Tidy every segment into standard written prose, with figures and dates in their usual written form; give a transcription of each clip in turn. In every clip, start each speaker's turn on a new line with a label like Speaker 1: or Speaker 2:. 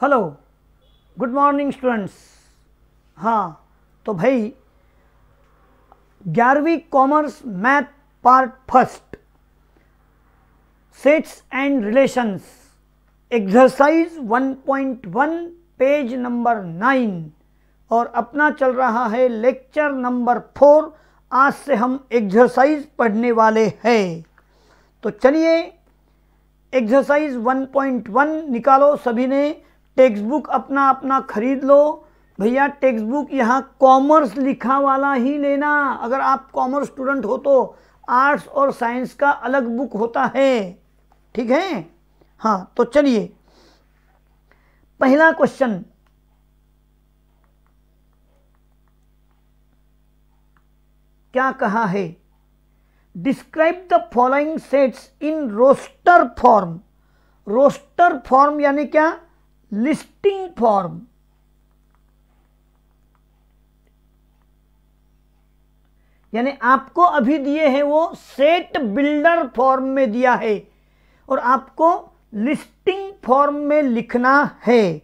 Speaker 1: Hello, good morning students. हाँ, तो भाई 11वीं commerce math part first, sets and relations, exercise 1.1 page number 9 और अपना चल रहा है लेक्चर नंबर 4। आज से हम एक्सरसाइज पढ़ने वाले हैं। तो चलिए एक्सरसाइज 1.1 निकालो। सभी ने टेक्स्ट बुक अपना अपना खरीद लो। भैया टेक्स्ट बुक यहाँ कॉमर्स लिखा वाला ही लेना। अगर आप कॉमर्स स्टूडेंट हो तो आर्ट्स और साइंस का अलग बुक होता है, ठीक है। हाँ, तो चलिए पहला क्वेश्चन, क्या कहा है? Describe the following sets in roster form. Roster form यानी क्या? Listing form. यानी आपको अभी दिए हैं वो सेट बिल्डर फॉर्म में दिया है और आपको लिस्टिंग फॉर्म में लिखना है।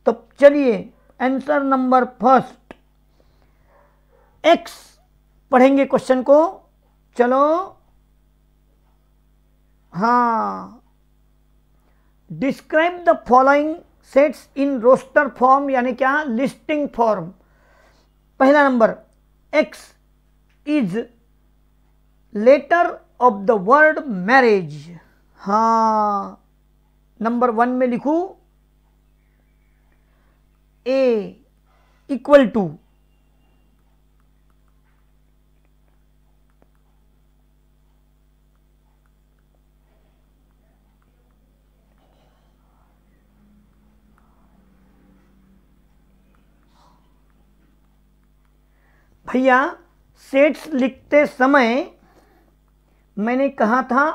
Speaker 1: तो चलिए आंसर नंबर फर्स्ट एक्स पढ़ेंगे क्वेश्चन को। चलो, हाँ, describe the following sets in roster form यानी क्या? Listing form. पहला नंबर, x is letter of the word marriage. हाँ, नंबर 1 में लिखूं ए इक्वल टू भैया सेट्स लिखते समय मैंने कहा था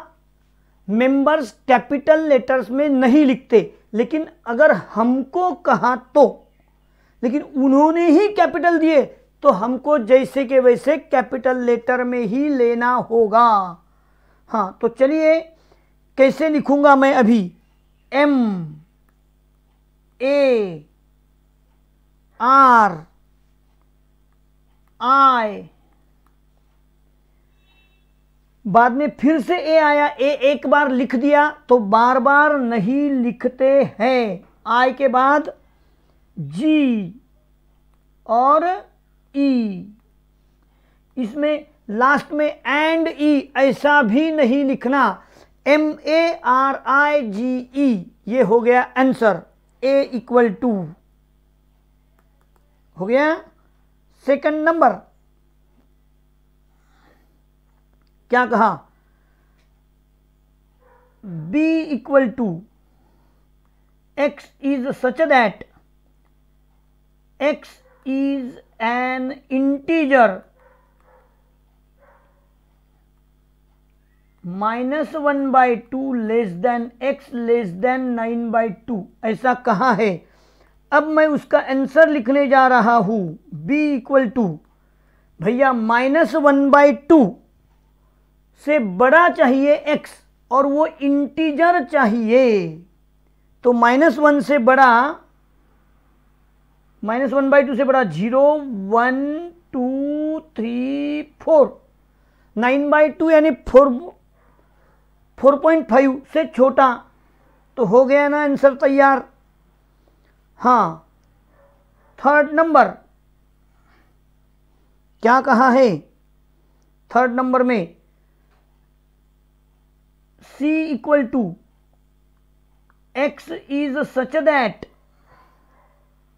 Speaker 1: मेंबर्स कैपिटल लेटर्स में नहीं लिखते, लेकिन अगर हमको कहा तो, लेकिन उन्होंने ही कैपिटल दिए तो हमको जैसे के वैसे कैपिटल लेटर में ही लेना होगा। हाँ, तो चलिए कैसे लिखूंगा मैं अभी? एम ए आर आई, बाद में फिर से ए आया, ए एक बार लिख दिया तो बार बार नहीं लिखते हैं। आई के बाद जी और ई, इसमें लास्ट में एंड ई ऐसा भी नहीं लिखना। एम ए आर आई जी ई, ये हो गया आंसर। ए इक्वल टू हो गया। सेकंड नंबर क्या कहा? b equal to x is such that x is an integer -1/2 less than x less than 9/2, ऐसा कहा है। अब मैं उसका आंसर लिखने जा रहा हूं। b इक्वल टू भैया -1/2 से बड़ा चाहिए x और वो इंटीजर चाहिए, तो -1 से बड़ा, -1/2 से बड़ा 0 1 2 3 4, 9/2 यानी 4.5 से छोटा। तो हो गया ना आंसर तैयार। हाँ, थर्ड नंबर क्या कहा है? थर्ड नंबर में c equal to x is such that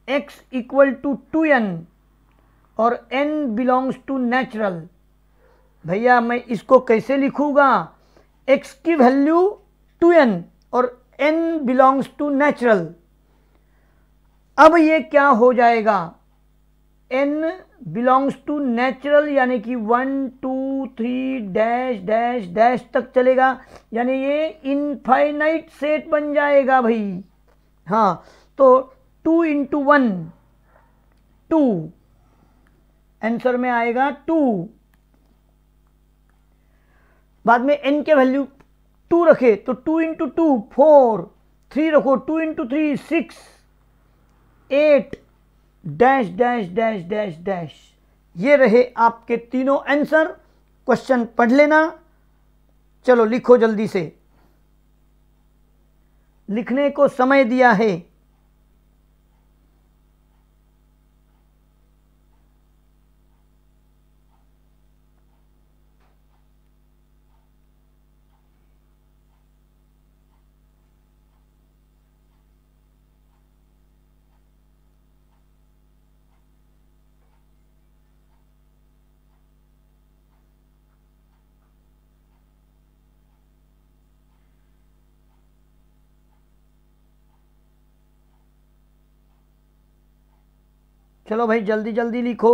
Speaker 1: x equal to 2n और n बिलोंग्स टू नेचुरल। भैया मैं इसको कैसे लिखूंगा? x की वैल्यू 2n और n बिलोंग्स टू नेचुरल। अब ये क्या हो जाएगा? n बिलोंग्स टू नेचुरल यानी कि 1 2 3 डैश डैश डैश तक चलेगा, यानी ये इनफाइनाइट सेट बन जाएगा भाई। हाँ, तो 2 × 1 2, आंसर में आएगा 2। बाद में n के वैल्यू 2 रखे तो 2 × 2 4, 3 रखो 2 × 3 6, 8 dash dash dash dash dash. ये रहे आपके तीनों आंसर। क्वेश्चन पढ़ लेना। चलो लिखो जल्दी से, लिखने को समय दिया है। चलो भाई जल्दी जल्दी लिखो।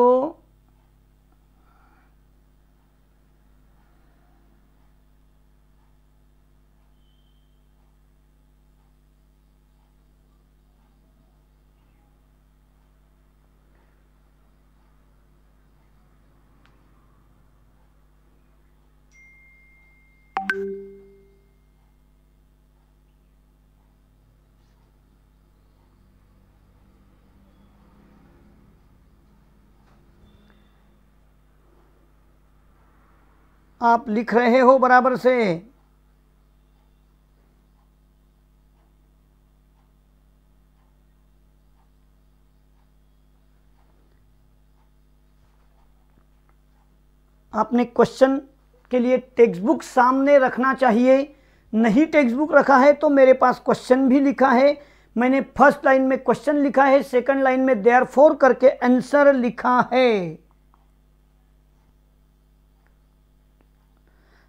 Speaker 1: आप लिख रहे हो बराबर से? आपने क्वेश्चन के लिए टेक्स्ट बुक सामने रखना चाहिए। नहीं टेक्स्ट बुक रखा है तो मेरे पास क्वेश्चन भी लिखा है। मैंने फर्स्ट लाइन में क्वेश्चन लिखा है, सेकंड लाइन में देयरफॉर करके आंसर लिखा है।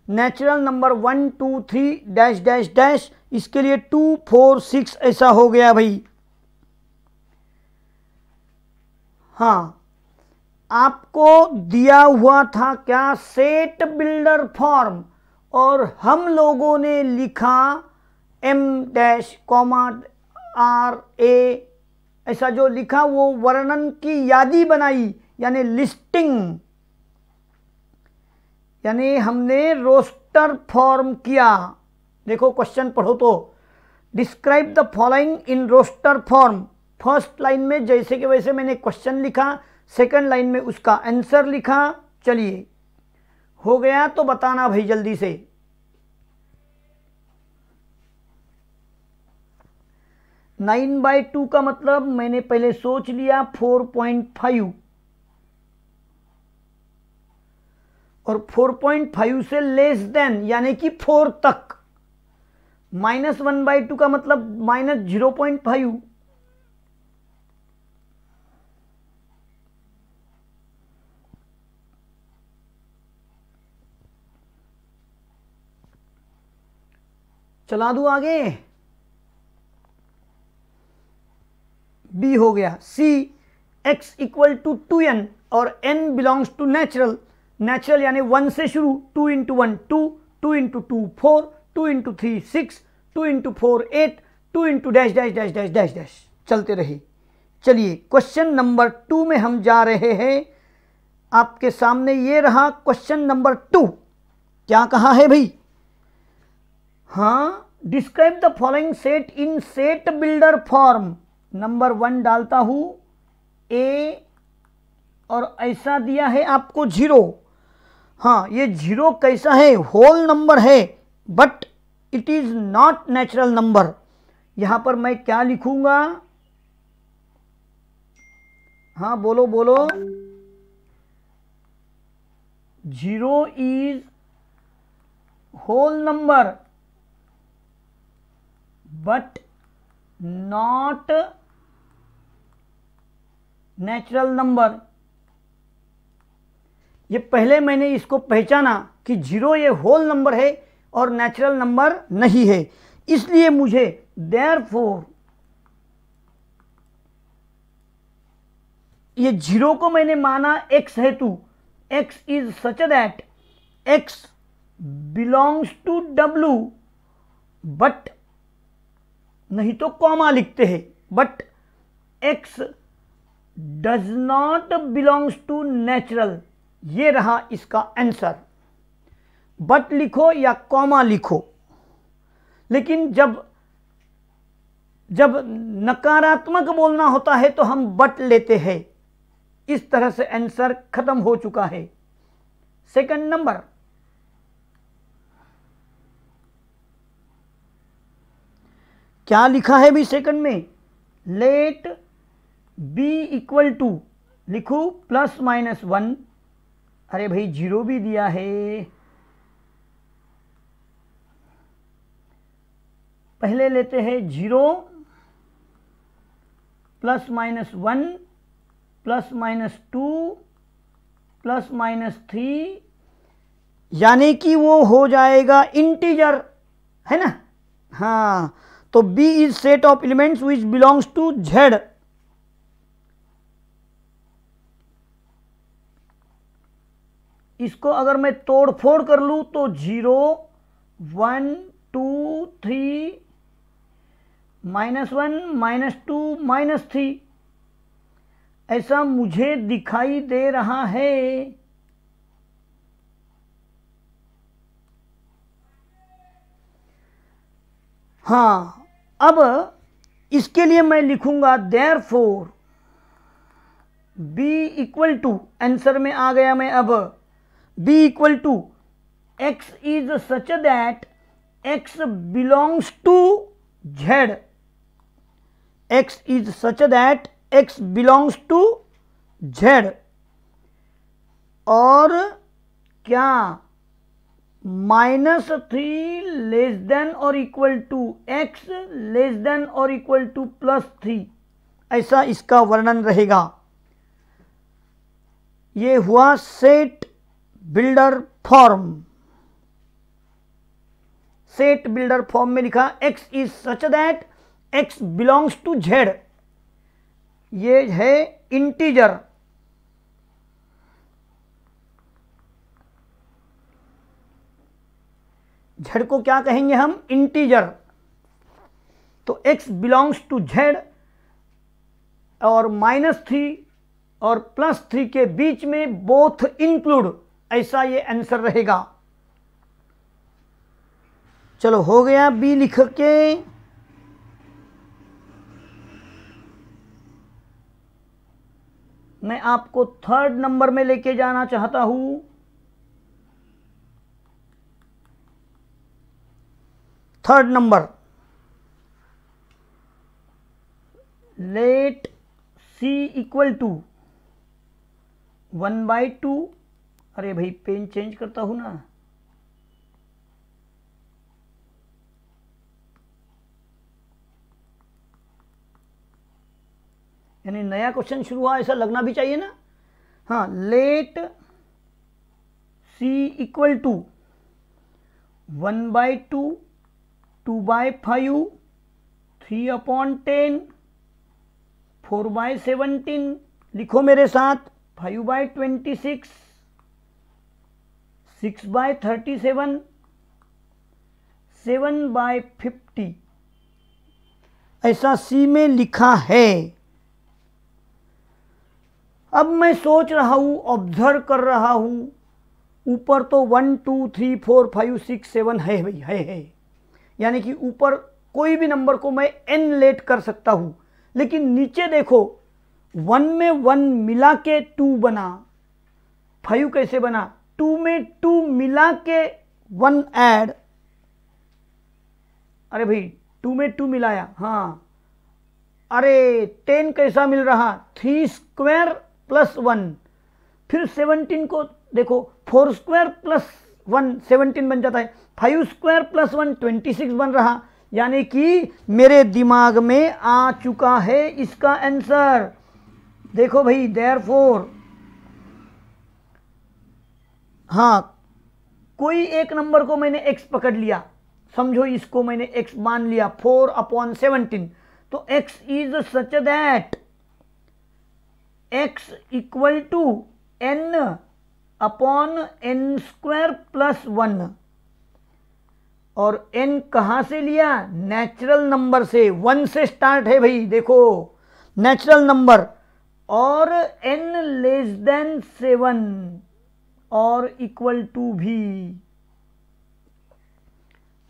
Speaker 1: Natural number 1 2 3 dash dash dash, इसके लिए 2 4 6 ऐसा हो गया भाई। हाँ, आपको दिया हुआ था क्या, सेट बिल्डर फॉर्म, और हम लोगों ने लिखा M dash comma R A, ऐसा जो लिखा वो वर्णन की यादी बनाई, यानी लिस्टिंग, यानी हमने रोस्टर फॉर्म किया। देखो क्वेश्चन पढ़ो तो, describe the following in roster form. First line में जैसे कि वैसे मैंने क्वेश्चन लिखा, सेकंड लाइन में उसका आंसर लिखा। चलिए हो गया तो बताना भाई जल्दी से। नाइन बाई टू का मतलब मैंने पहले सोच लिया 4.5, और 4.5 से लेस देन यानी कि 4 तक। -1/2 का मतलब -0.5। चला दूं आगे। बी हो गया। सी, x इक्वल टू 2n और n belongs to natural. Natural यानी 1 से शुरू, 2 into 1 2, 2 into 2 4, 2 into 3 6, 2 into 4 8, 2 into dash dash dash dash dash dash, चलते रहे। चलिए क्वेश्चन नंबर 2 में हम जा रहे हैं। आपके सामने ये रहा क्वेश्चन नंबर 2। क्या कहा है भाई? हाँ, describe the following set in set builder form. Number 1 डालता हूं A, और ऐसा दिया है आपको 0। हाँ, ये 0 कैसा है? होल नंबर है, but it is not natural number. यहां पर मैं क्या लिखूंगा? हाँ बोलो बोलो। 0 is whole number but not natural number. ये पहले मैंने इसको पहचाना कि 0 ये होल नंबर है और नेचुरल नंबर नहीं है, इसलिए मुझे देयरफॉर ये 0 को मैंने माना x हेतु। x is such that x belongs to W, but नहीं तो कॉमा लिखते हैं, but x does not belongs to natural. ये रहा इसका आंसर। बट लिखो या कॉमा लिखो, लेकिन जब जब नकारात्मक बोलना होता है तो हम बट लेते हैं। इस तरह से आंसर खत्म हो चुका है। सेकंड नंबर, क्या लिखा है भी सेकंड में, लेट बी इक्वल टू, लिखू प्लस माइनस 1। अरे भाई 0 भी दिया है। पहले लेते हैं 0 plus minus 1 plus minus 2 plus minus 3, यानी कि वो हो जाएगा इंटीजर, है ना। हाँ, तो B is set of elements which belongs to Z। इसको अगर मैं तोड़ फोड़ कर लूं तो 0 1 2 3 -1 -2 -3 ऐसा मुझे दिखाई दे रहा है। हाँ, अब इसके लिए मैं लिखूंगा therefore B equal to, answer में आ गया मैं। अब B equal to X is such that X belongs to Z। X is such that X belongs to Z। और क्या -3 लेस देन और equal to X less than और equal to +3, ऐसा इसका वर्णन रहेगा। ये हुआ set builder form. Set builder form में लिखा X is such that X belongs to Z। ये है इंटीजर। Z को क्या कहेंगे हम, इंटीजर। तो X बिलोंग्स टू Z और -3 और +3 के बीच में बोथ इंक्लूड, ऐसा ये आंसर रहेगा। चलो हो गया B लिख के। मैं आपको थर्ड नंबर में लेके जाना चाहता हूं। Third number, let C equal to 1/2। अरे भाई पेन चेंज करता हूं ना। यानी नया क्वेश्चन शुरू हुआ ऐसा लगना भी चाहिए ना। हाँ, लेट C इक्वल टू 1/2 2/5 3/10 4/17, लिखो मेरे साथ 5/26 6/37 7/50, ऐसा C में लिखा है। अब मैं सोच रहा हूं, ऑब्जर्व कर रहा हूं, ऊपर तो 1 2 3 4 5 6 7 है भाई, है। यानी कि ऊपर कोई भी नंबर को मैं n लेट कर सकता हूं, लेकिन नीचे देखो 1 में 1 मिला के 2 बना, 5 कैसे बना, 2 में 2 मिला के 1 ऐड। अरे भाई 2 में 2 मिलाया, हाँ। अरे 10 कैसा मिल रहा, 3 स्क्वायर प्लस 1। फिर 17 को देखो, 4 स्क्वायर प्लस 1 17 बन जाता है, 5 स्क्वायर प्लस 1 26 बन रहा। यानी कि मेरे दिमाग में आ चुका है इसका आंसर। देखो भाई, देयरफॉर, हाँ, कोई एक नंबर को मैंने x पकड़ लिया, समझो इसको मैंने x मान लिया 4/17, तो x is such that x equal to n/n² plus 1। और n कहां से लिया, नेचुरल नंबर से, 1 से स्टार्ट है भाई, देखो नेचुरल नंबर। और n लेस देन 7 और इक्वल टू भी,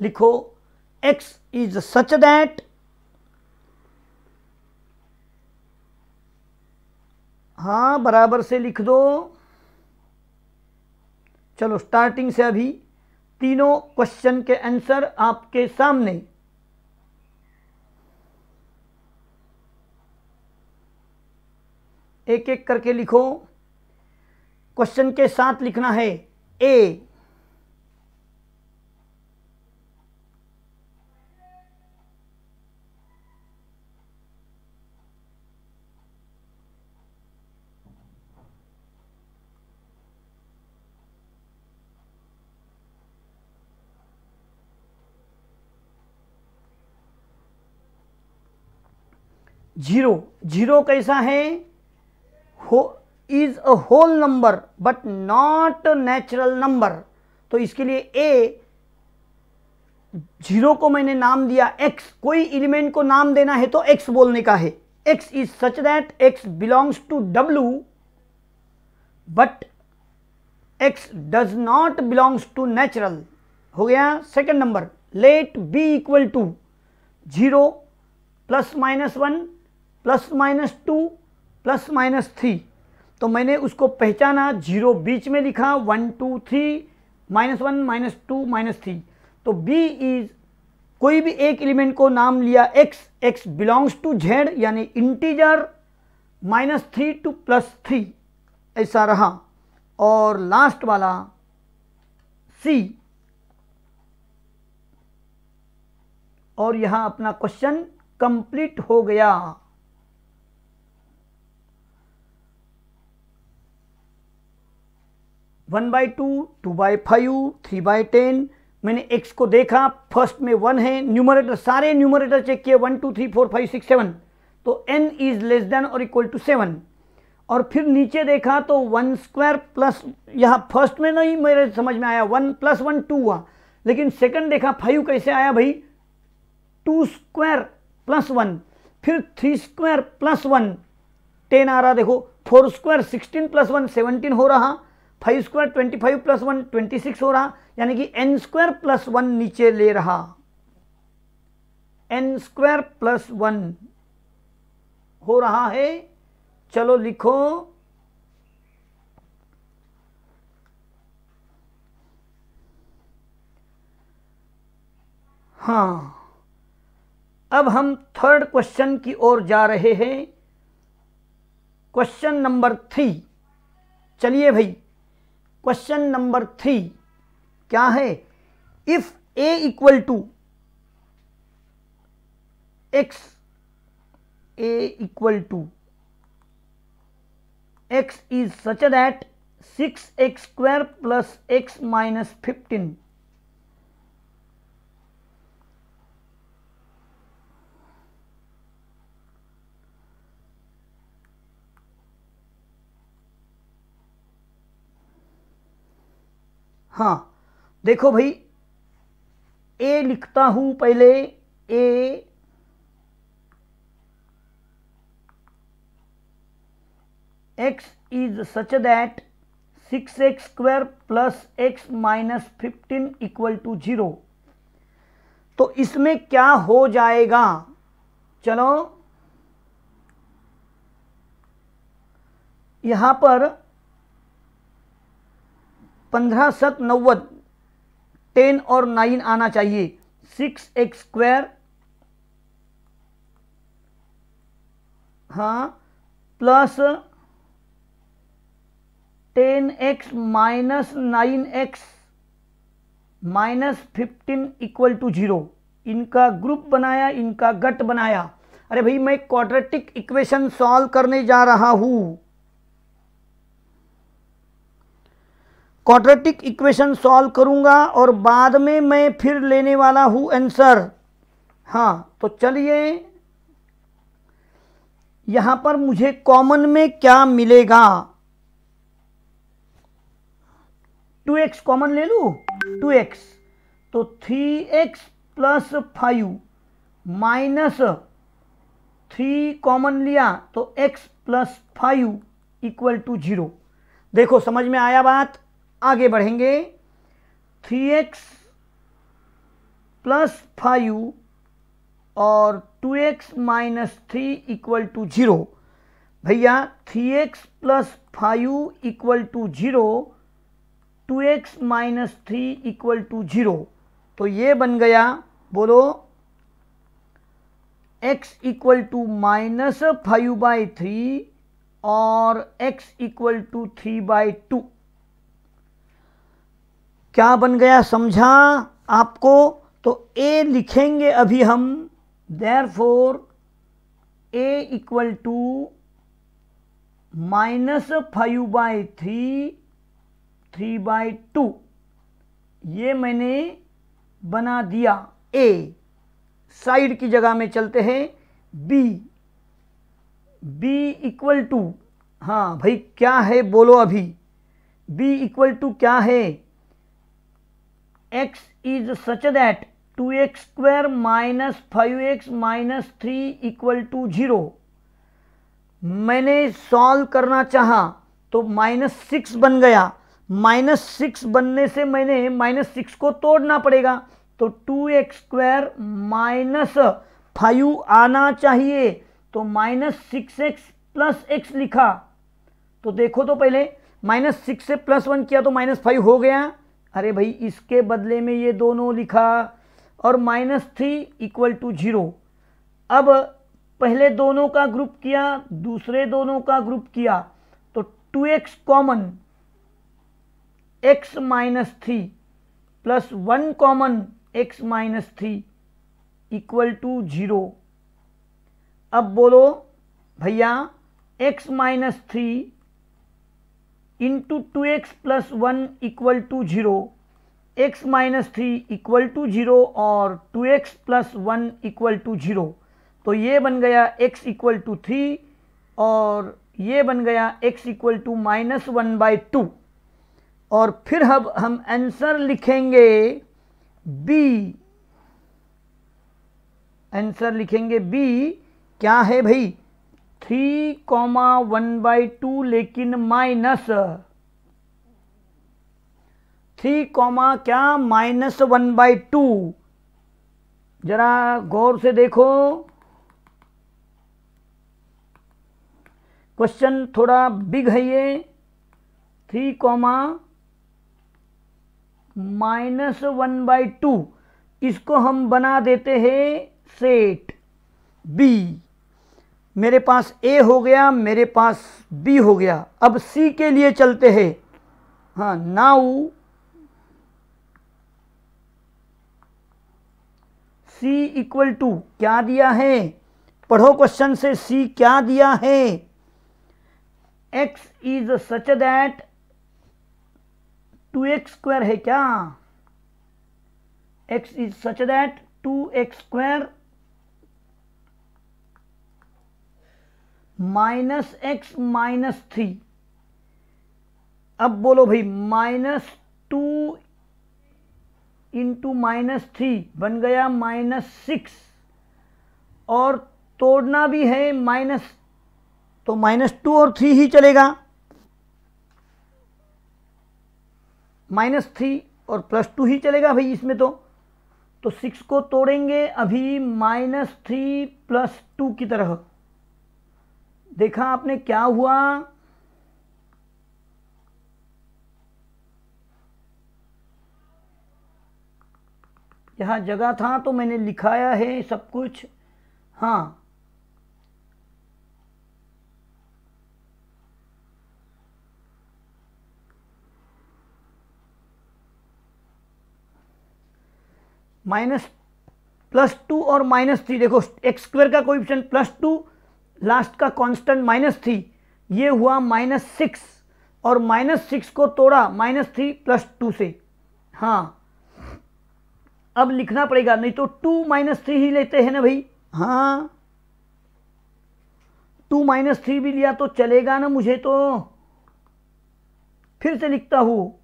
Speaker 1: लिखो x इज सच दैट हाँ बराबर से लिख दो। चलो स्टार्टिंग से अभी तीनों क्वेश्चन के आंसर आपके सामने। एक एक करके लिखो। क्वेश्चन के साथ लिखना है ए, जीरो। जीरो कैसा है? Is a whole number but not natural number. तो इसके लिए ए, जीरो को मैंने नाम दिया एक्स, कोई एलिमेंट को नाम देना है तो एक्स बोलने का है। X is such that X belongs to W but X does not belongs to natural. हो गया। Second number, let B equal to zero plus minus one plus minus two plus minus three. तो मैंने उसको पहचाना, zero बीच में लिखा, 1 2 3 minus one minus two minus three. तो b is, कोई भी एक एलिमेंट को नाम लिया x, x belongs to z यानी इंटीजर, -3 टू +3 ऐसा रहा। और लास्ट वाला c, और यहां अपना क्वेश्चन कंप्लीट हो गया। One by two, 2/5, 3/10। मैंने x को देखा, फर्स्ट में 1 है, न्यूमरेटर सारे न्यूमरेटर चेक किए, 1 2 3 4 5 6 7, तो n इज लेस देन और इक्वल टू 7। और फिर नीचे देखा तो 1 स्क्वायर प्लस, यहाँ फर्स्ट में नहीं मेरे समझ में आया, 1 + 1 2 हुआ, लेकिन सेकंड देखा 5 कैसे आया भाई, 2 स्क्वायर प्लस 1, फिर 3 स्क्वायर प्लस 1 10 आ रहा, देखो 4 स्क्वायर 16 + 1 17 हो रहा, 5 स्क्वायर 25 + 1 26 हो रहा, यानी कि n स्क्वायर प्लस 1 नीचे ले रहा, n स्क्वायर प्लस 1 हो रहा है। चलो लिखो, हाँ अब हम थर्ड क्वेश्चन की ओर जा रहे हैं। Question number 3। चलिए भाई, क्वेश्चन नंबर 3 क्या है? If a equal to x, a equal to x is such that 6x² plus x minus 15। हाँ देखो भाई, a लिखता हूं पहले, a x is such that 6x² plus x minus 15 equal to 0। तो इसमें क्या हो जाएगा? चलो यहां पर 15 7 90, 10 और 9 आना चाहिए, 6x², हाँ, plus 10x minus 9x minus 15 equal to 0। इनका ग्रुप बनाया, इनका गट बनाया। अरे भाई मैं क्वाड्रेटिक इक्वेशन सॉल्व करने जा रहा हूं, क्वाड्रेटिक इक्वेशन सॉल्व करूंगा और बाद में मैं फिर लेने वाला हूं आंसर। हाँ तो चलिए, यहां पर मुझे कॉमन में क्या मिलेगा? 2x कॉमन ले लूं, 2x, तो 3x प्लस 5 माइनस 3 कॉमन लिया तो x प्लस 5 इक्वल टू 0। देखो समझ में आया बात? आगे बढ़ेंगे, 3x प्लस 5 और 2x माइनस 3 इक्वल टू 0। भैया 3x plus 5 equal to 0, 2x minus 3 equal to 0। तो ये बन गया, बोलो, x इक्वल टू माइनस 5/3 और x इक्वल टू 3/2। क्या बन गया, समझा आपको? तो a लिखेंगे अभी हम, therefore a equal to minus 5/3 3/2। ये मैंने बना दिया a। साइड की जगह में चलते हैं b। b इक्वल टू, हाँ भाई क्या है बोलो अभी, b इक्वल टू क्या है, x is such that 2x² minus 5x minus 3 equal to 0। मैंने सॉल्व करना चाहा तो -6 बन गया। -6 बनने से मैंने -6 को तोड़ना पड़ेगा, तो 2x² माइनस 5 आना चाहिए, तो -6x प्लस x लिखा। तो देखो तो पहले, -6 से +1 किया तो -5 हो गया। अरे भाई इसके बदले में ये दोनों लिखा, और -3 इक्वल टू 0। अब पहले दोनों का ग्रुप किया, दूसरे दोनों का ग्रुप किया, तो 2x common, x minus 3 plus 1 common x minus 3 equal to 0। अब बोलो भैया, x minus 3 into 2x plus 1 equal to 0, x minus 3 equal to 0 और 2x प्लस 1 इक्वल टू 0। तो ये बन गया x इक्वल टू 3 और ये बन गया x इक्वल टू -1/2। और फिर अब हम आंसर लिखेंगे b। आंसर लिखेंगे b क्या है भाई, 3,1/2, लेकिन माइनस 3, क्या -1/2। जरा गौर से देखो, क्वेश्चन थोड़ा बिग है ये। 3, -1/2, इसको हम बना देते हैं सेट b। मेरे पास a हो गया, मेरे पास b हो गया। अब c के लिए चलते हैं। हाँ, नाउ c इक्वल टू क्या दिया है, पढ़ो क्वेश्चन से, c क्या दिया है, x is such that 2x² है क्या, x is such that 2x² minus x minus 3। अब बोलो भाई, -2 इंटू -3 बन गया -6, और तोड़ना भी है माइनस, तो -2 और 3 ही चलेगा, -3 और +2 ही चलेगा भाई इसमें। तो 6 को तोड़ेंगे अभी -3 + 2 की तरह। देखा आपने क्या हुआ, यहाँ जगह था तो मैंने लिखाया है सब कुछ। हाँ, -+2 और -3, देखो x² का कोएफिशिएंट +2, लास्ट का कांस्टेंट -3, ये हुआ -6, और -6 को तोड़ा -3 + 2 से। हाँ, अब लिखना पड़ेगा, नहीं तो 2 - 3 ही लेते हैं ना भाई। हाँ, 2 - 3 भी लिया तो चलेगा ना मुझे, तो फिर से लिखता हूँ,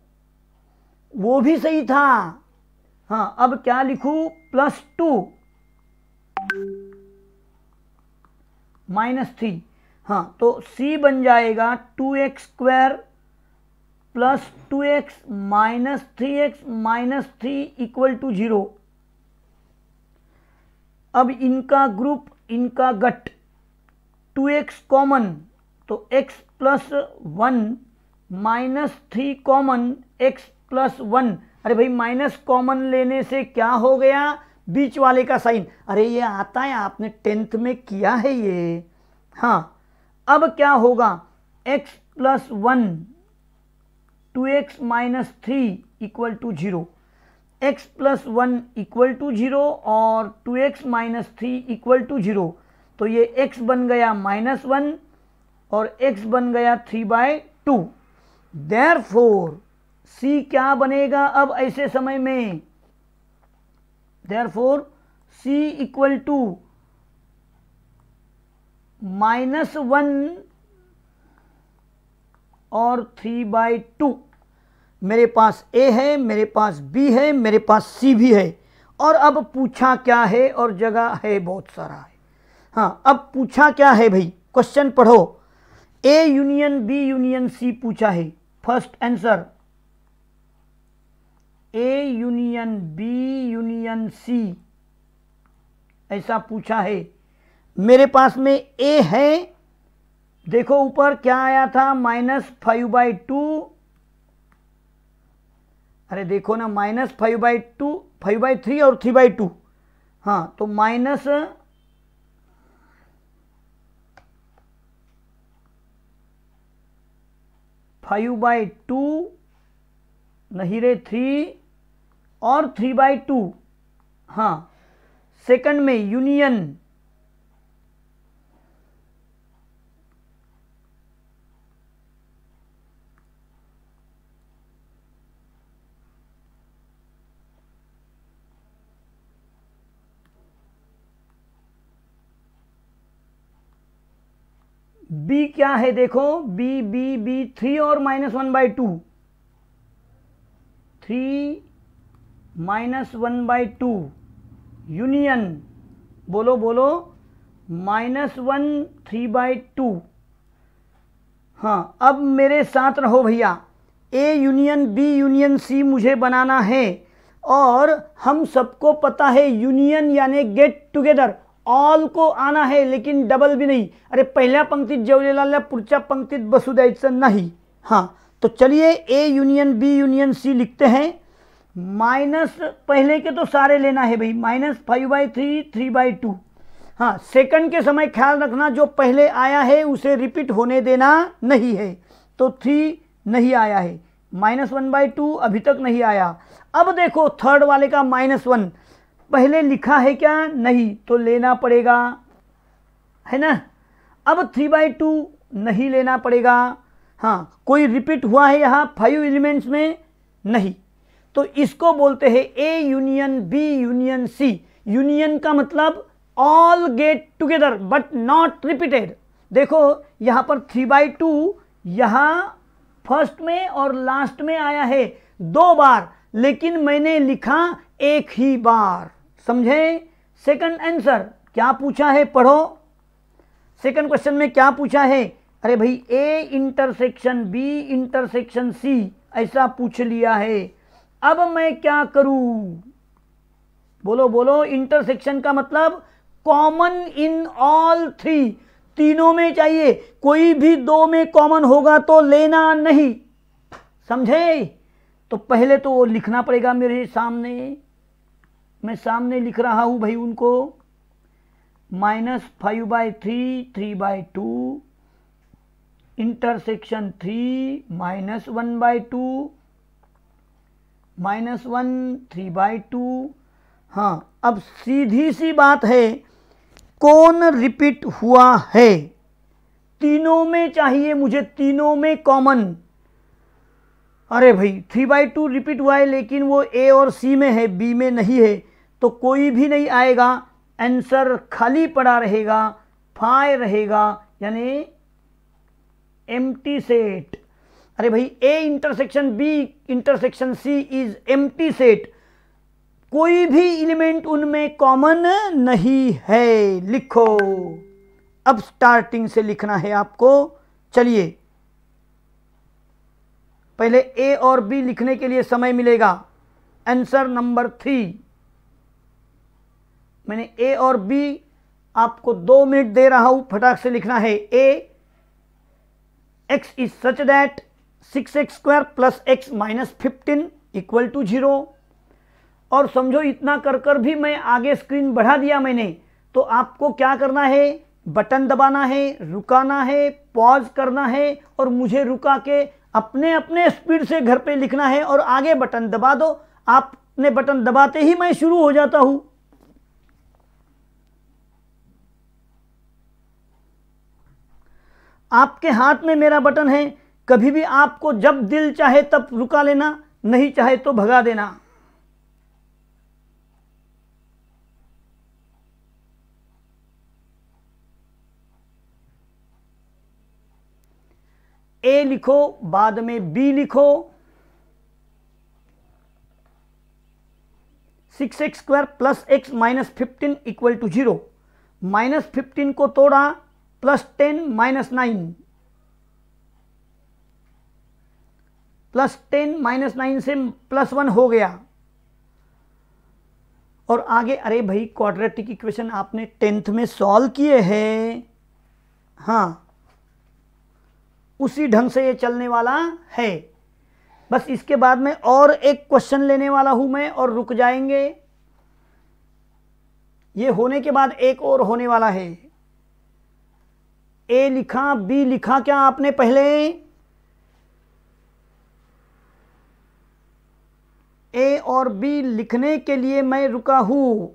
Speaker 1: वो भी सही था। हाँ, अब क्या लिखूं, +2 -3। हाँ, तो c बन जाएगा 2x² plus 2x minus 3x minus 3 equal to 0। अब इनका ग्रुप, इनका गट, 2x कॉमन, तो x plus 1 minus 3 common x plus 1। अरे भाई माइनस कॉमन लेने से क्या हो गया, बीच वाले का साइन। अरे ये आता है, आपने 10th में किया है ये। हाँ, अब क्या होगा, x plus 1 2x minus 3 equal to 0। x plus 1 equal to 0 और 2x माइनस 3 इक्वल टू 0। तो ये x बन गया -1 और x बन गया 3/2। देयरफॉर c क्या बनेगा अब ऐसे समय में, देयरफॉर c इक्वल टू -1 और 3/2। मेरे पास a है, मेरे पास b है, मेरे पास c भी है। और अब पूछा क्या है, और जगह है बहुत सारा है। हाँ, अब पूछा क्या है भाई, क्वेश्चन पढ़ो। a union b union c पूछा है। First answer a union b union c ऐसा पूछा है। मेरे पास में a है, देखो ऊपर क्या आया था, -5/2। अरे देखो ना, -5/2, 5/3 और 3/2। हाँ, तो -5/2 नहीं रे, 3 और 3/2। हाँ, सेकंड में यूनियन b क्या है, देखो b 3 और -1/2, 3 -1/2 यूनियन, बोलो बोलो, -1 3/2। हाँ, अब मेरे साथ रहो भैया, a union b union c मुझे बनाना है। और हम सबको पता है यूनियन यानी गेट टुगेदर, ऑल को आना है लेकिन डबल भी नहीं। अरे पहिल्या पंक्तीत जेवलेला पुढच्या पंक्तीत बसू द्यायचं नाही। हाँ, तो चलिए a union b union c लिखते हैं। माइनस पहले के तो सारे लेना है भाई, -5/3 3/2। हाँ, सेकंड के समय ख्याल रखना, जो पहले आया है उसे रिपीट होने देना नहीं है। तो 3 नहीं आया है, -1/2 अभी तक नहीं आया। अब देखो थर्ड वाले का -1 पहले लिखा है क्या, नहीं, तो लेना पड़ेगा, है ना। अब 3/2 नहीं लेना पड़ेगा। हाँ, कोई रिपीट हुआ है यहाँ 5 एलिमेंट्स में, नहीं। तो इसको बोलते हैं a union b union c। Union का मतलब all get together but not repeated. देखो यहाँ पर 3/2 यहाँ फर्स्ट में और लास्ट में आया है 2 बार, लेकिन मैंने लिखा एक ही बार, समझे। सेकंड आंसर क्या पूछा है, पढ़ो। सेकंड क्वेश्चन में क्या पूछा है, अरे भाई a intersection b intersection c ऐसा पूछ लिया है। अब मैं क्या करूं, बोलो बोलो। इंटरसेक्शन का मतलब कॉमन इन ऑल 3, तीनों में चाहिए, कोई भी 2 में कॉमन होगा तो लेना नहीं, समझे। तो पहले तो वो लिखना पड़ेगा मेरे सामने, मैं सामने लिख रहा हूं भाई उनको। -5/3 3/2 इंटरसेक्शन 3 -1/2 -1 3/2। हाँ, अब सीधी सी बात है, कौन रिपीट हुआ है, तीनों में चाहिए मुझे, तीनों में कॉमन। अरे भाई 3/2 रिपीट हुआ है लेकिन वो a और c में है, b में नहीं है, तो कोई भी नहीं आएगा, आंसर खाली पड़ा रहेगा, 5 रहेगा, यानी एम्प्टी सेट। अरे भाई a intersection b intersection c is empty set, कोई भी एलिमेंट उनमें कॉमन नहीं है, लिखो। अब स्टार्टिंग से लिखना है आपको। चलिए, पहले a और b लिखने के लिए समय मिलेगा। आंसर नंबर 3, मैंने a और b आपको 2 मिनट दे रहा हूं, फटाक से लिखना है। a x is such that 6x² plus x minus 15 equal to 0। और समझो इतना कर कर भी मैं आगे स्क्रीन बढ़ा दिया मैंने, तो आपको क्या करना है, बटन दबाना है, रुकाना है, पॉज करना है और मुझे रुका के अपने अपने स्पीड से घर पे लिखना है और आगे बटन दबा दो। आपने बटन दबाते ही मैं शुरू हो जाता हूं। आपके हाथ में मेरा बटन है, कभी भी आपको जब दिल चाहे तब रुका लेना, नहीं चाहे तो भगा देना। ए लिखो, बाद में बी लिखो। 6x² plus x minus 15 equal to 0। Minus 15 को तोड़ा, प्लस 10 माइनस 9, प्लस 10 माइनस 9 से प्लस 1 हो गया। और आगे, अरे भाई क्वाड्रेटिक इक्वेशन आपने 10th में सॉल्व किए हैं, हाँ उसी ढंग से ये चलने वाला है। बस इसके बाद में और एक क्वेश्चन लेने वाला हूं मैं और रुक जाएंगे। ये होने के बाद एक और होने वाला है। ए लिखा, बी लिखा क्या आपने पहले? ए और बी लिखने के लिए मैं रुका हूं।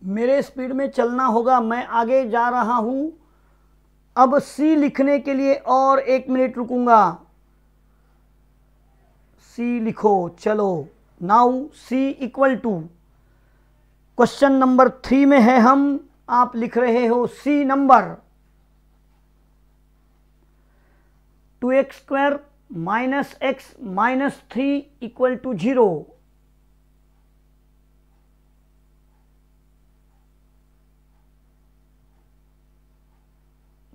Speaker 1: मेरे स्पीड में चलना होगा, मैं आगे जा रहा हूं। अब सी लिखने के लिए और 1 मिनट रुकूंगा। सी लिखो, चलो। Now C equal to, question number 3 में है हम, आप लिख रहे हो C number 2x² minus x minus 3 equal to 0।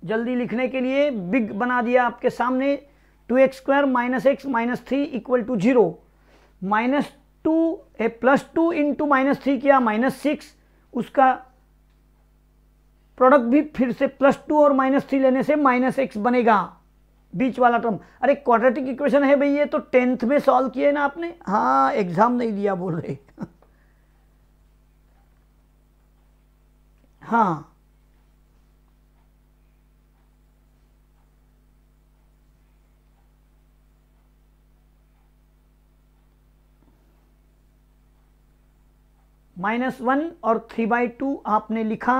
Speaker 1: जल्दी लिखने के लिए बिग बना दिया आपके सामने। 2x² minus x minus 3 equal to 0। -2 +2 into -3 किया -6, उसका प्रोडक्ट भी फिर से +2 और -3 लेने से -x बनेगा, बीच वाला टर्म। अरे क्वाड्रेटिक इक्वेशन है भाई, ये तो 10th में सॉल्व किए ना आपने। हाँ, एग्जाम नहीं दिया बोल रहे। हाँ, -1 और 3/2 आपने लिखा।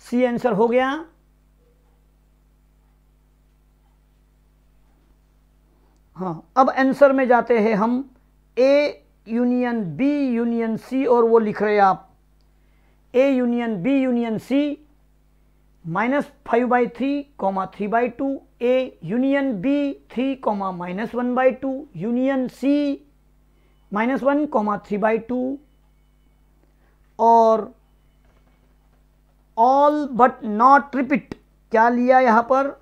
Speaker 1: सी आंसर हो गया। हाँ, अब आंसर में जाते हैं हम। A union B union C, और वो लिख रहे हैं आप A union B union C -5/3, 3/2, A union B 3, -1/2, union C -1, 3/2, और ऑल बट नॉट रिपीट। क्या लिया यहां पर?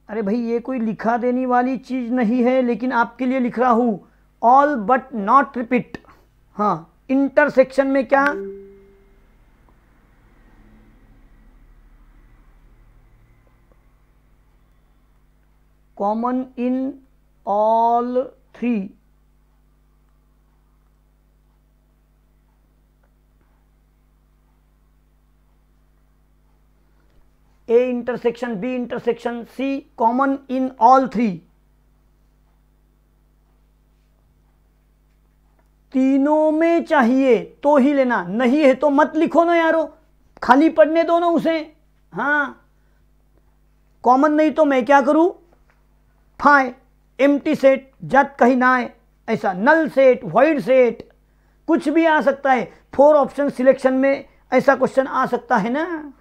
Speaker 1: अरे भाई, ये कोई लिखा देने वाली चीज नहीं है, लेकिन आपके लिए लिख रहा हूं, ऑल बट नॉट रिपीट। हाँ, इंटरसेक्शन में क्या? Common in all three, A intersection B intersection C common in all three, तीनों में चाहिए तो ही लेना, नहीं है तो मत लिखो ना यारो, खाली पढ़ने दो ना उसे। हाँ, कॉमन नहीं तो मैं क्या करूं, फाय एम्प्टी सेट, जट कहीं ना आए, ऐसा नल सेट, वॉइड सेट, कुछ भी आ सकता है। 4 ऑप्शन सिलेक्शन में ऐसा क्वेश्चन आ सकता है ना।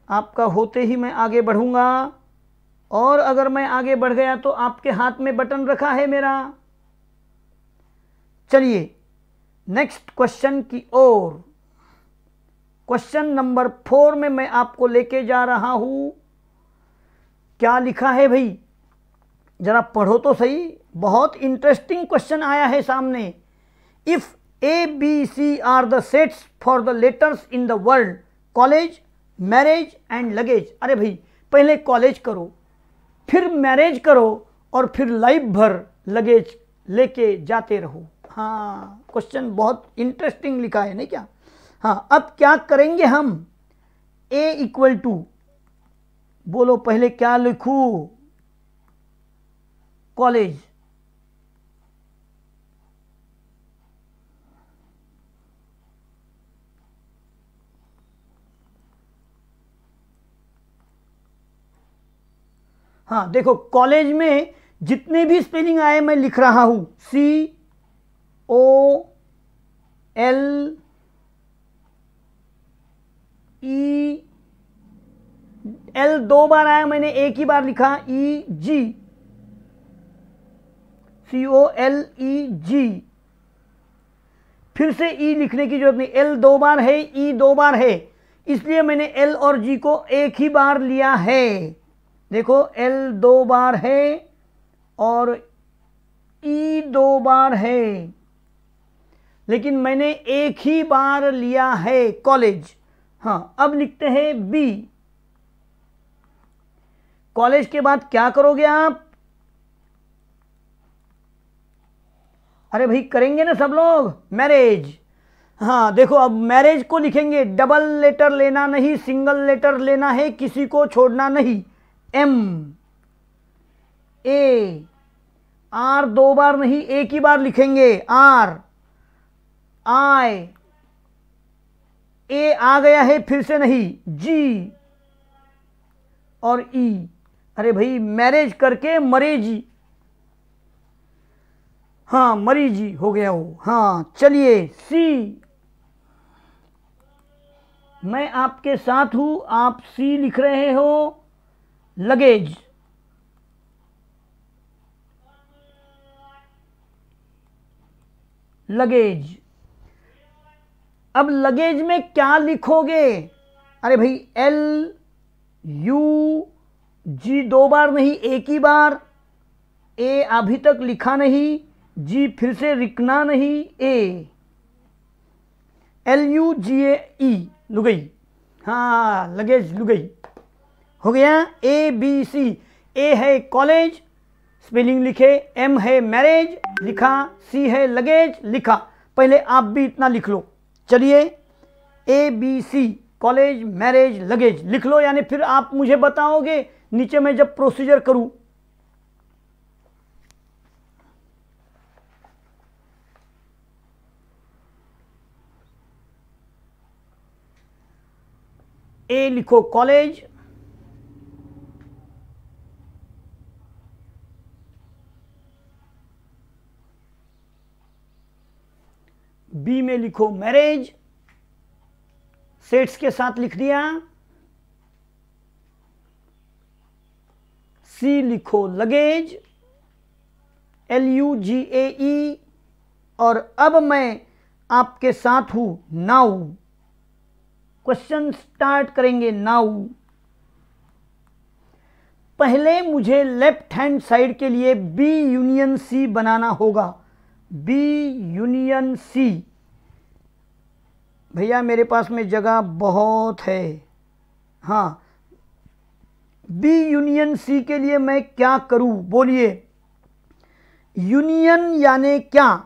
Speaker 1: आपका होते ही मैं आगे बढ़ूंगा, और अगर मैं आगे बढ़ गया तो आपके हाथ में बटन रखा है मेरा। चलिए नेक्स्ट क्वेश्चन की ओर। क्वेश्चन नंबर 4 में मैं आपको लेके जा रहा हूं। क्या लिखा है भाई, जरा पढ़ो तो सही, बहुत इंटरेस्टिंग क्वेश्चन आया है सामने। If A B C are the sets for the letters in the world, college, marriage and luggage. अरे भाई पहले कॉलेज करो, फिर मैरिज करो, और फिर लाइफ भर लगेज लेके जाते रहो। हाँ, क्वेश्चन बहुत इंटरेस्टिंग लिखा है नहीं क्या। हाँ, अब क्या करेंगे हम, ए इक्वल टू, बोलो पहले क्या लिखूं, कॉलेज, हाँ देखो कॉलेज में जितने भी स्पेलिंग आए मैं लिख रहा हूं, COL, L 2 बार आया, मैंने एक ही बार लिखा, EG, COLEG, फिर से E लिखने की जरूरत नहीं, L 2 बार है, E 2 बार है, इसलिए मैंने L और G को एक ही बार लिया है। देखो L 2 बार है और E 2 बार है, लेकिन मैंने एक ही बार लिया है, कॉलेज। हाँ, अब लिखते हैं B। कॉलेज के बाद क्या करोगे आप, अरे भाई करेंगे ना सब लोग, मैरिज। हाँ देखो अब मैरिज को लिखेंगे, डबल लेटर लेना नहीं, सिंगल लेटर लेना है, किसी को छोड़ना नहीं। M, A, R 2 बार नहीं, एक ही बार लिखेंगे, R, I, A आ गया है फिर से नहीं, G और E। अरे भाई मैरिज करके मरेजी, हाँ मरीजी हो गया वो। हाँ चलिए C, मैं आपके साथ हूं, आप C लिख रहे हो, लगेज। लगेज, अब लगेज में क्या लिखोगे, अरे भाई L U G 2 बार नहीं, एक ही बार, A अभी तक लिखा नहीं, G फिर से लिखना नहीं, A, LUGAE, लुगई। हाँ लगेज लुगई हो गया। ABC, A है कॉलेज, स्पेलिंग लिखे, M है मैरिज लिखा, C है लगेज लिखा। पहले आप भी इतना लिख लो। चलिए ABC, कॉलेज, मैरिज, लगेज लिख लो, यानी फिर आप मुझे बताओगे नीचे मैं जब प्रोसीजर करूं। A लिखो कॉलेज, B में लिखो मैरिज, सेट्स के साथ लिख दिया, C लिखो लगेज, LUGAE, और अब मैं आपके साथ हूं, नाउ। क्वेश्चन स्टार्ट करेंगे नाउ। पहले मुझे लेफ्ट हैंड साइड के लिए B यूनियन C बनाना होगा, B यूनियन C। भैया मेरे पास में जगह बहुत है। हाँ, बी यूनियन सी के लिए मैं क्या करूं, बोलिए। यूनियन यानी क्या,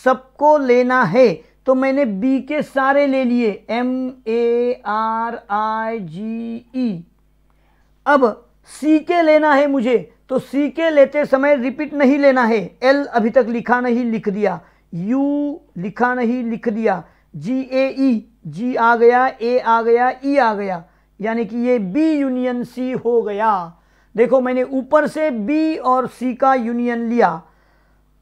Speaker 1: सबको लेना है, तो मैंने बी के सारे ले लिए, MARIGE। अब सी के लेना है मुझे, तो सी के लेते समय रिपीट नहीं लेना है। एल अभी तक लिखा नहीं, लिख दिया। यू लिखा नहीं, लिख दिया। GAE, जी आ गया, ए आ गया, ई आ गया, यानी कि ये बी यूनियन सी हो गया। देखो मैंने ऊपर से बी और सी का यूनियन लिया।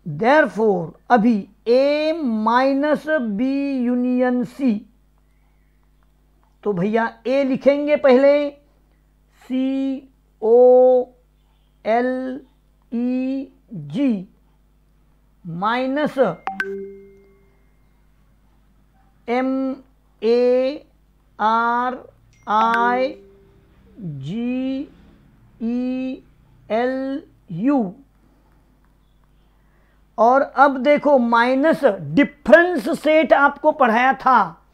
Speaker 1: देयरफॉर अभी ए माइनस बी यूनियन सी, तो भैया ए लिखेंगे पहले, COLEG माइनस MARIGELU। और अब देखो माइनस डिफरेंस सेट आपको पढ़ाया था,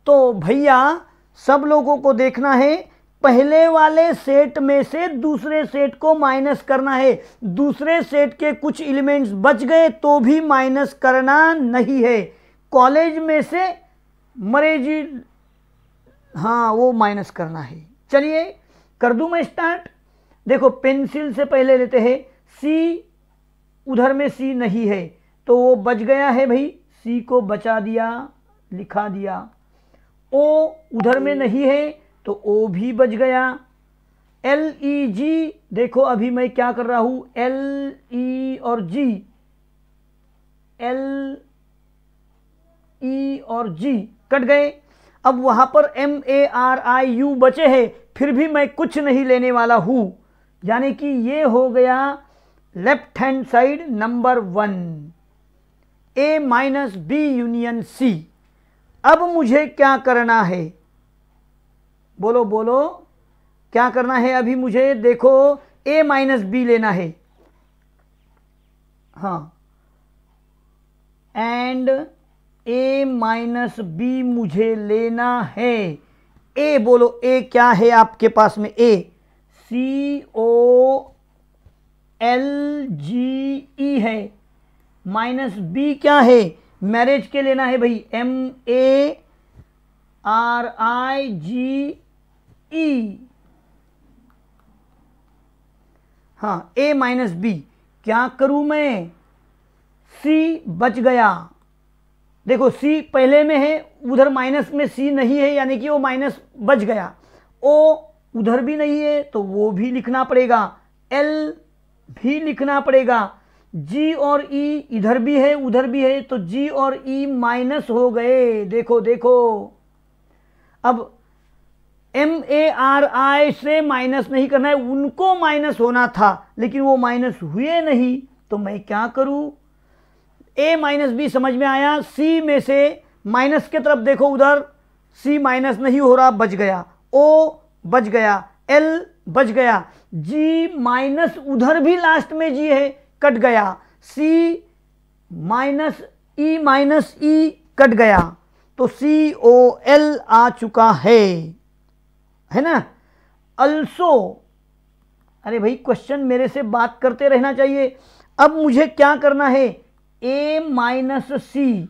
Speaker 1: तो भैया सब लोगों को देखना है, पहले वाले सेट में से दूसरे सेट को माइनस करना है। दूसरे सेट के कुछ एलिमेंट्स बच गए तो भी माइनस करना नहीं है। कॉलेज में से मरे जी, हाँ वो माइनस करना है। चलिए कर दूं मैं स्टार्ट। देखो पेंसिल से पहले लेते हैं, सी उधर में सी नहीं है तो वो बच गया है भाई, सी को बचा दिया, लिखा दिया। ओ उधर में नहीं है तो ओ भी बच गया। LEG, देखो अभी मैं क्या कर रहा हूं, LE और G, LE और G कट गए। अब वहां पर MARIU बचे हैं, फिर भी मैं कुछ नहीं लेने वाला हूं, यानी कि ये हो गया left hand side number 1, A minus B union C. अब मुझे क्या करना है, बोलो बोलो क्या करना है अभी मुझे। देखो A माइनस बी लेना है, हाँ, एंड A माइनस बी मुझे लेना है। A बोलो, A क्या है आपके पास में, A COLGE है, माइनस बी क्या है, मैरिज के लेना है भाई, MARIGE। हाँ, A माइनस बी, क्या करूं मैं, C बच गया। देखो C पहले में है, उधर माइनस में C नहीं है, यानी कि वो माइनस बच गया। O उधर भी नहीं है तो वो भी लिखना पड़ेगा, L भी लिखना पड़ेगा। G और E इधर भी है उधर भी है, तो G और E माइनस हो गए। देखो देखो, अब MARI से माइनस नहीं करना है, उनको माइनस होना था लेकिन वो माइनस हुए नहीं, तो मैं क्या करूं। A माइनस बी समझ में आया। C में से माइनस के तरफ देखो, उधर C माइनस नहीं हो रहा, बच गया। O बच गया, L बच गया, G माइनस उधर भी लास्ट में G है, कट गया। C माइनस E कट गया, तो COL आ चुका है ना। अल्सो, अरे भाई क्वेश्चन मेरे से बात करते रहना चाहिए। अब मुझे क्या करना है, A माइनस सी,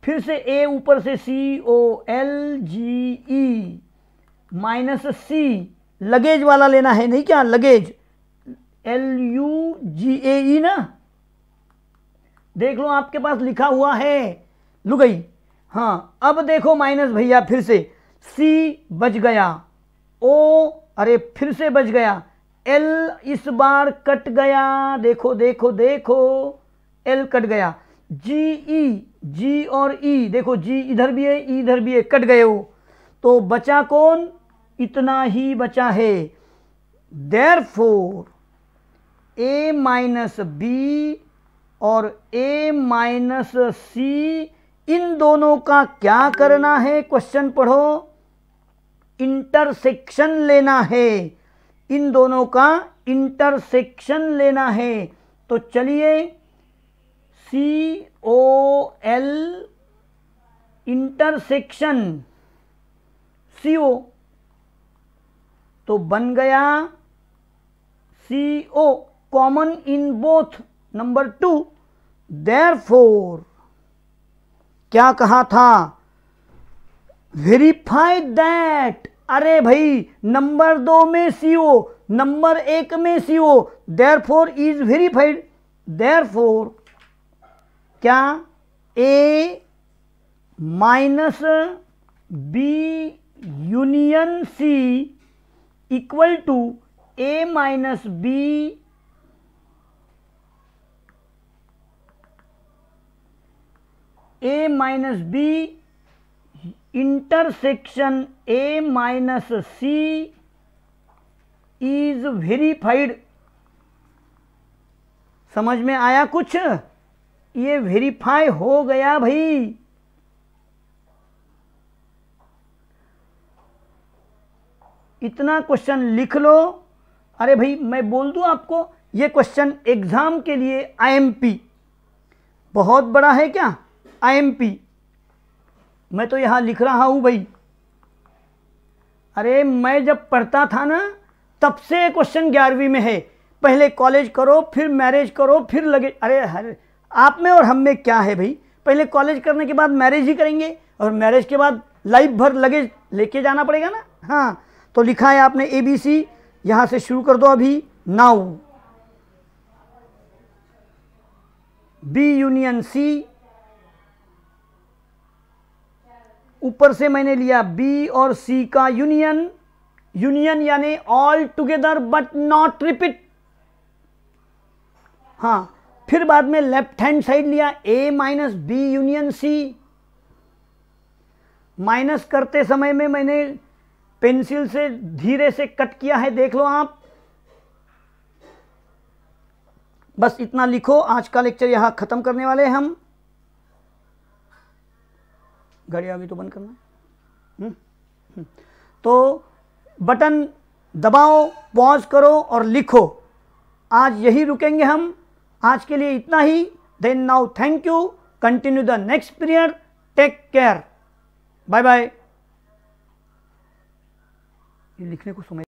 Speaker 1: फिर से A ऊपर से COLGE माइनस सी, लगेज वाला लेना है, नहीं क्या, लगेज LUGAE ना, देख लो आपके पास लिखा हुआ है, लुगई। हाँ अब देखो माइनस भैया, फिर से C बच गया, O अरे फिर से बच गया, L इस बार कट गया, देखो देखो देखो, L कट गया। G और E, देखो G इधर भी है E इधर भी है, कट गए हो, तो बचा कौन, इतना ही बचा है। देयरफॉर A माइनस बी और A माइनस सी, इन दोनों का क्या करना है, क्वेश्चन पढ़ो, इंटरसेक्शन लेना है, इन दोनों का इंटरसेक्शन लेना है। तो चलिए COL इंटरसेक्शन CO, तो बन गया CO common in both. Number 2, therefore क्या कहा था, वेरीफाई दैट। अरे भाई नंबर 2 में CO, नंबर 1 में CO, therefore is verified. Therefore क्या A minus B union C equal to A minus B intersection A minus C is verified. समझ में आया कुछ? ये वेरीफाई हो गया भाई। इतना क्वेश्चन लिख लो। अरे भाई मैं बोल दूं आपको, ये क्वेश्चन एग्जाम के लिए IMP बहुत बड़ा है क्या? IMP मैं तो यहां लिख रहा हूं भाई। अरे मैं जब पढ़ता था ना तब से क्वेश्चन 11वीं में है। पहले कॉलेज करो, फिर मैरिज करो, फिर लगे। अरे आप में और हम में क्या है भाई, पहले कॉलेज करने के बाद मैरिज ही करेंगे, और मैरिज के बाद लाइफ भर लगेज लेके जाना पड़ेगा ना। हाँ, तो लिखा है आपने ABC, यहां से शुरू कर दो अभी। नाउ B यूनियन C, ऊपर से मैंने लिया B और C का यूनियन। यूनियन यानी all together but not repeat. हाँ, फिर बाद में लेफ्ट हैंड साइड लिया A minus B union C। Minus करते समय में मैंने पेंसिल से धीरे से कट किया है, देख लो आप। बस इतना लिखो। आज का लेक्चर यहां खत्म करने वाले हैं हम। घड़ी आ गई तो बंद करना। तो बटन दबाओ, पॉज करो और लिखो। आज यही रुकेंगे हम। आज के लिए इतना ही। Then now thank you, continue the next period. Take care, bye bye. लिखने को समय